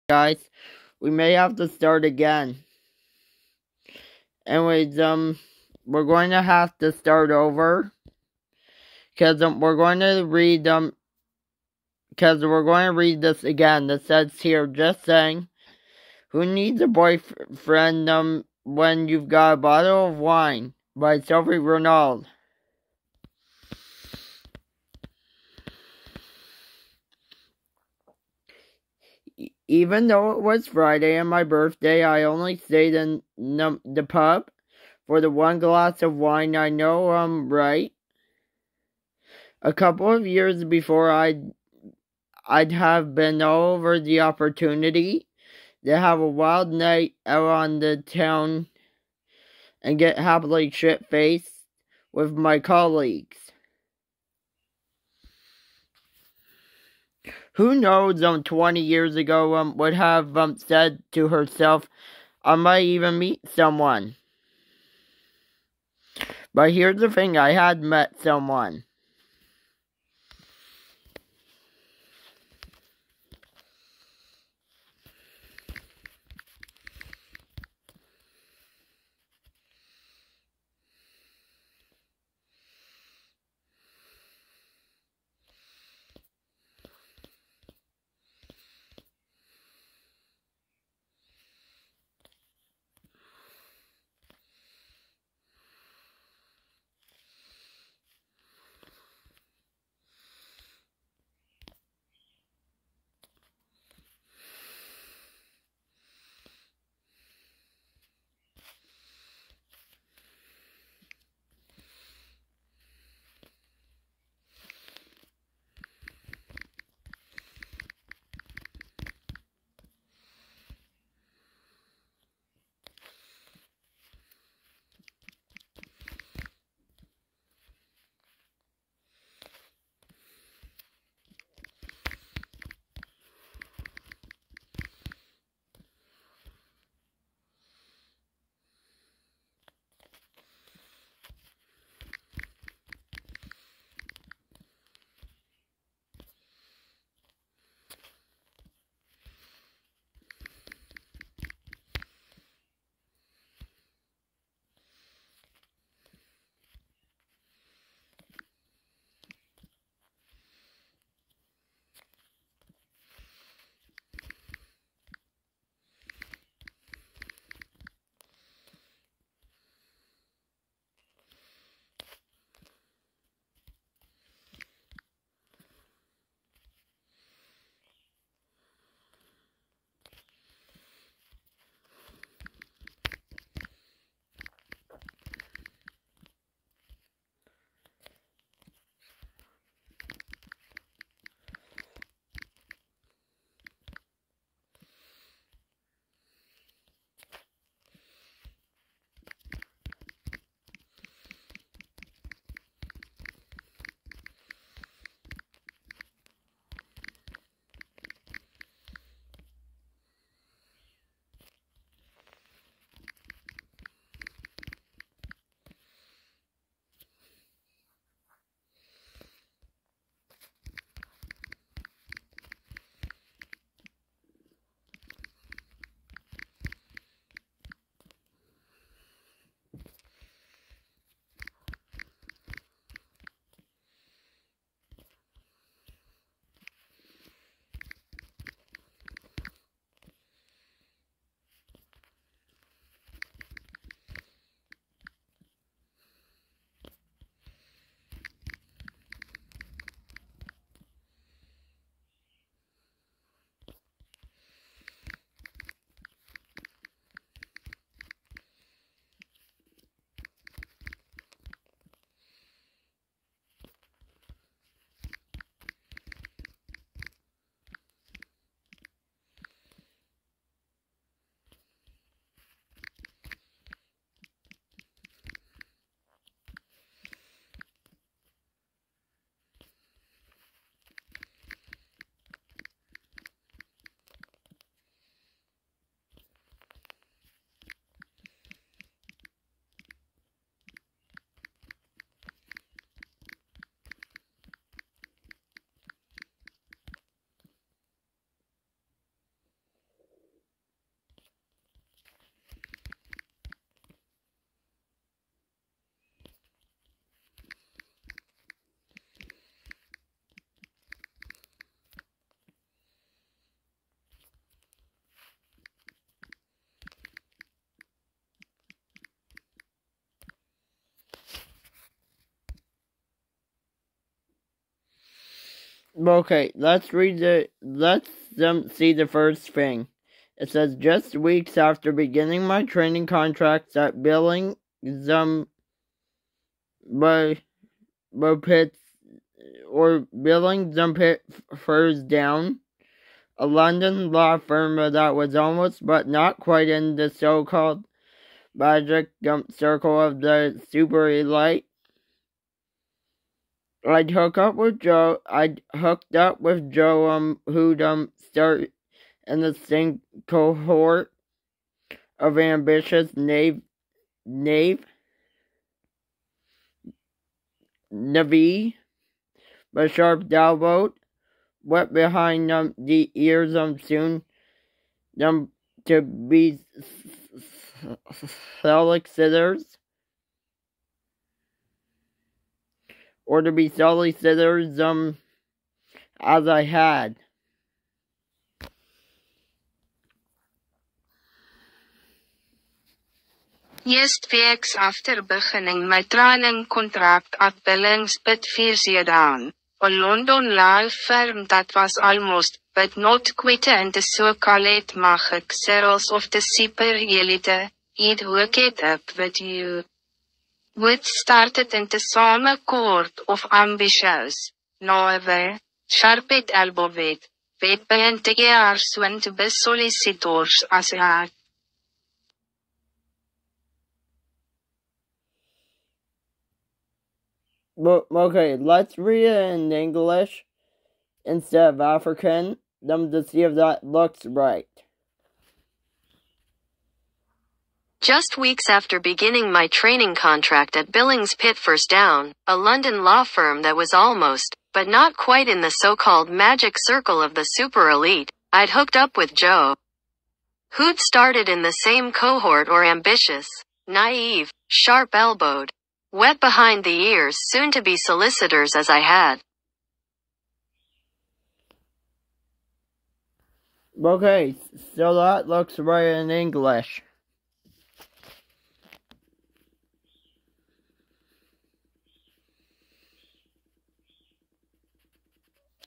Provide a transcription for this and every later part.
guys. We may have to start again. Anyways, we're going to have to start over. Because we're going to read, because we're going to read this again. It says here, just saying, who needs a boyfriend, when you've got a bottle of wine? By Sophie Ranalds. Even though it was Friday and my birthday, I only stayed in the pub for the one glass of wine. I know I'm right. A couple of years before, I'd have been all over the opportunity to have a wild night out on the town and get happily shit-faced with my colleagues. Who knows, 20 years ago, would have, said to herself, I might even meet someone. But here's the thing, I had met someone. Okay, let's see the first thing. It says, just weeks after beginning my training contracts at Billings, Pittsford down, a London law firm that was almost but not quite in the so-called magic circle of the super elite. I'd hooked up with Joe, who'd start in the same cohort of ambitious Navi, but sharp dowboat, wet behind the ears soon to be solicitors, as I had. Eerst weeks after beginning my training contract at Billings Pittsford down, a London law firm that was almost, but not quite in the so-called magic circles of the super elite, I'd hooked up with you. We'd started in the same cohort of ambitious, naive, sharp-eyed elbowweight, we'd begin to get our soon to be solicitors as I. Okay, let's read it in English instead of African, to see if that looks right. Just weeks after beginning my training contract at Billings Pittsford down, a London law firm that was almost, but not quite in the so-called magic circle of the super elite, I'd hooked up with Joe, who'd started in the same cohort or ambitious, naive, sharp-elbowed, wet behind the ears soon-to-be solicitors as I had. Okay, so that looks right in English.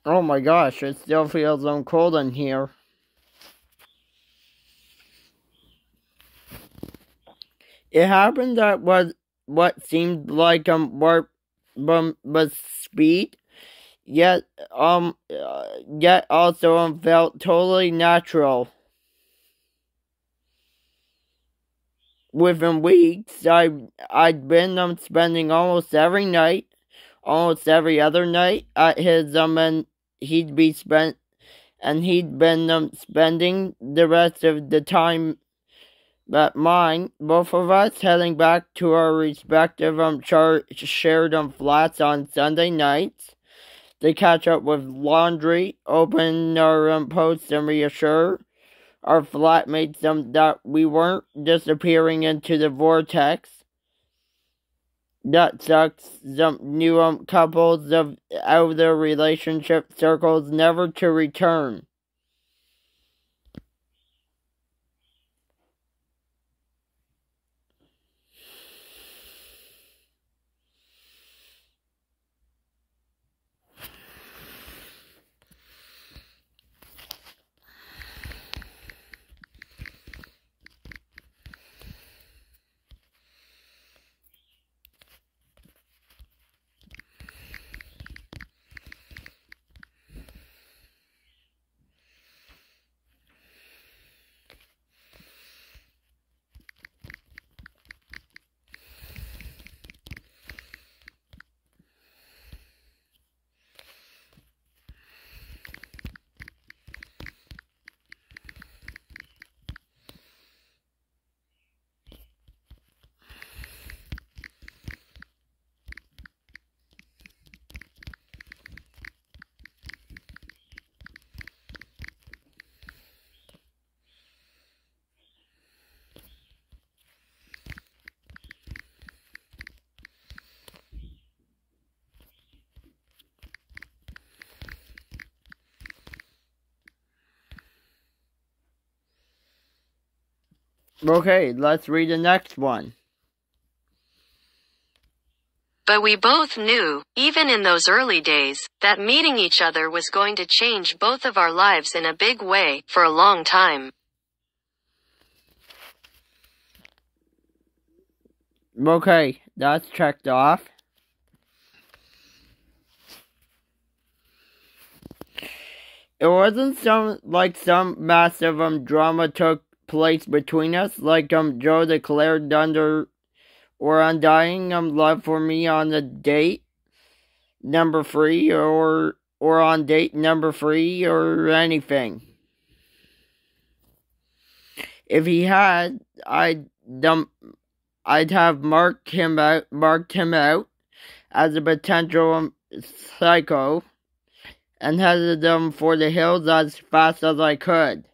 Oh my gosh, it still feels cold in here. It happened at what seemed like warp speed, yet also felt totally natural. Within weeks, I'd been spending almost every other night at his and he'd been spending the rest of the time at mine, both of us heading back to our respective shared flats on Sunday nights to catch up with laundry, open our posts, and reassure our flatmates that we weren't disappearing into the vortex that sucks some new couples out of their relationship circles never to return. Okay, let's read the next one. But we both knew, even in those early days, that meeting each other was going to change both of our lives in a big way, for a long time. Okay, that's checked off. It wasn't some massive drama took place between us, like Joe declared under or undying love for me on the date number 3 or on date number 3 or anything. If he had, I'd have marked him out as a potential psycho and headed for the hills as fast as I could.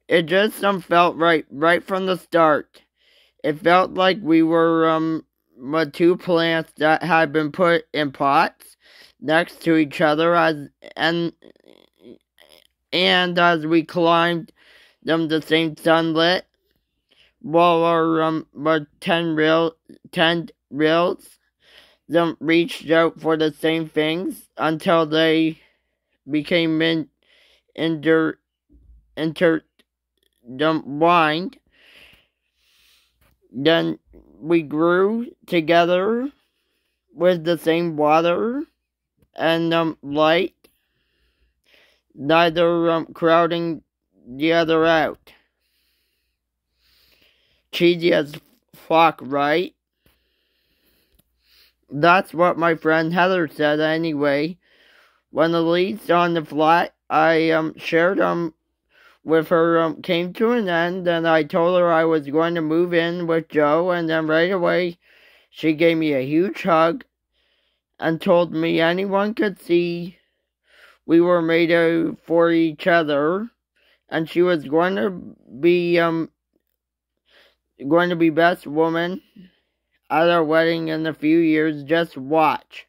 It just felt right from the start. It felt like we were two plants that had been put in pots next to each other and as we climbed the same sunlit while our 10 reels reached out for the same things until they became intertwined. Then we grew together with the same water and light, neither crowding the other out. Cheesy as fuck, right? That's what my friend Heather said anyway. When the lease on the flat I shared with her came to an end, and I told her I was going to move in with Joe, and then right away she gave me a huge hug and told me anyone could see we were made for each other, and she was going to be best woman at our wedding in a few years. Just watch.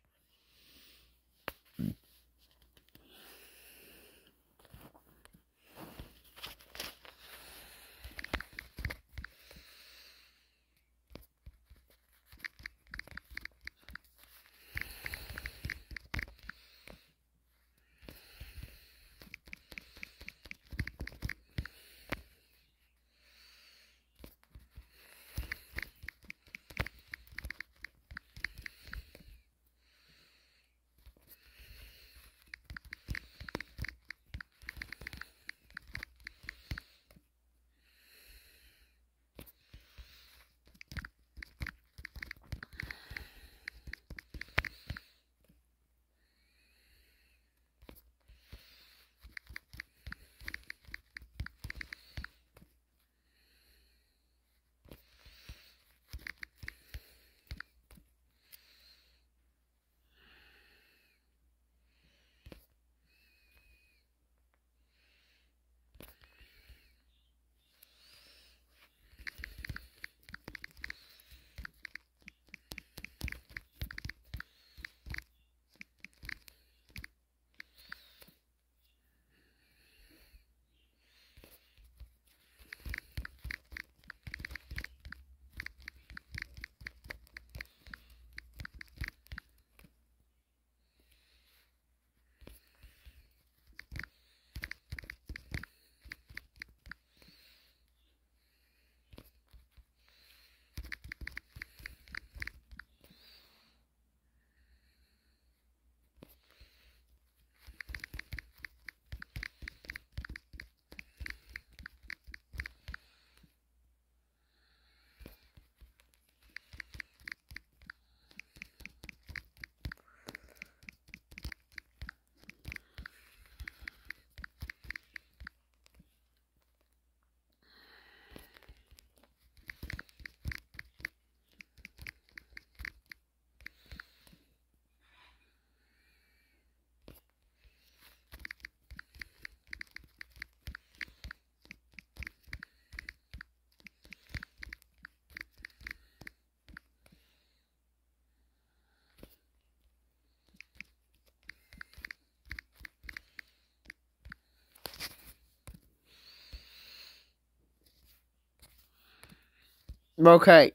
Okay.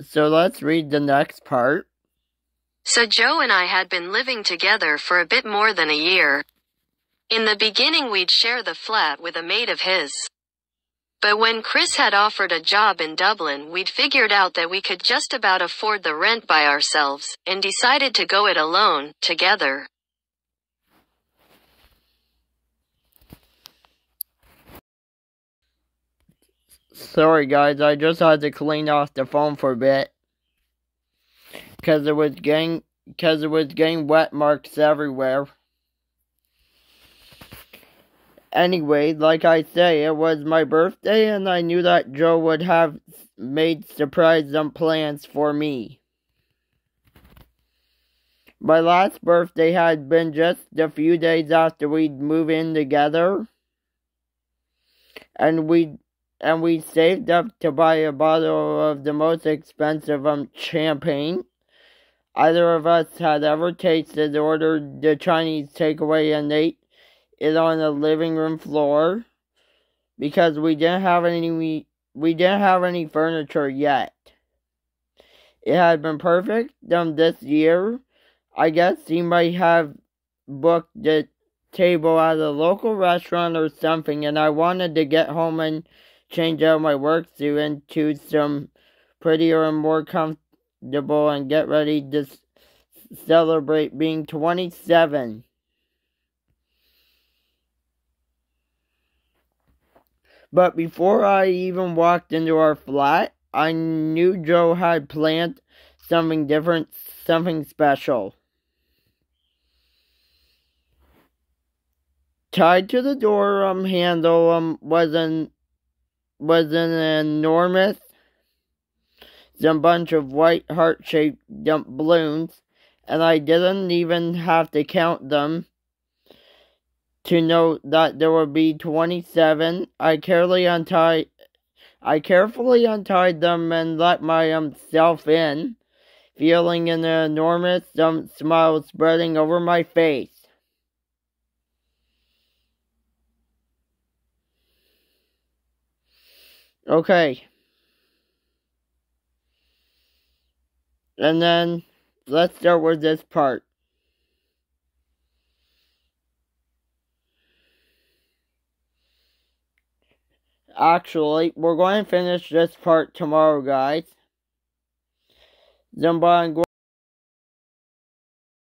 So let's read the next part. So Joe and I had been living together for a bit more than a year. In the beginning we'd share the flat with a mate of his. But when Chris had offered a job in Dublin, we'd figured out that we could just about afford the rent by ourselves, and decided to go it alone, together. Sorry guys, I just had to clean off the phone for a bit. Because it was getting wet marks everywhere. Anyway, like I say, it was my birthday and I knew that Joe would have made surprise plans for me. My last birthday had been just a few days after we'd moved in together. And we saved up to buy a bottle of the most expensive champagne either of us had ever tasted, ordered the Chinese takeaway and ate it on the living room floor because we didn't have any furniture yet. It had been perfect this year. I guess he might have booked the table at a local restaurant or something, and I wanted to get home and change out my work suit into some prettier and more comfortable and get ready to celebrate being 27. But before I even walked into our flat, I knew Joe had planned something different, something special. Tied to the door handle was an enormous bunch of white heart-shaped balloons, and I didn't even have to count them to know that there would be 27. I carefully untied them and let myself in, feeling an enormous smile spreading over my face. Okay. And then, let's start with this part. Actually, we're going to finish this part tomorrow, guys.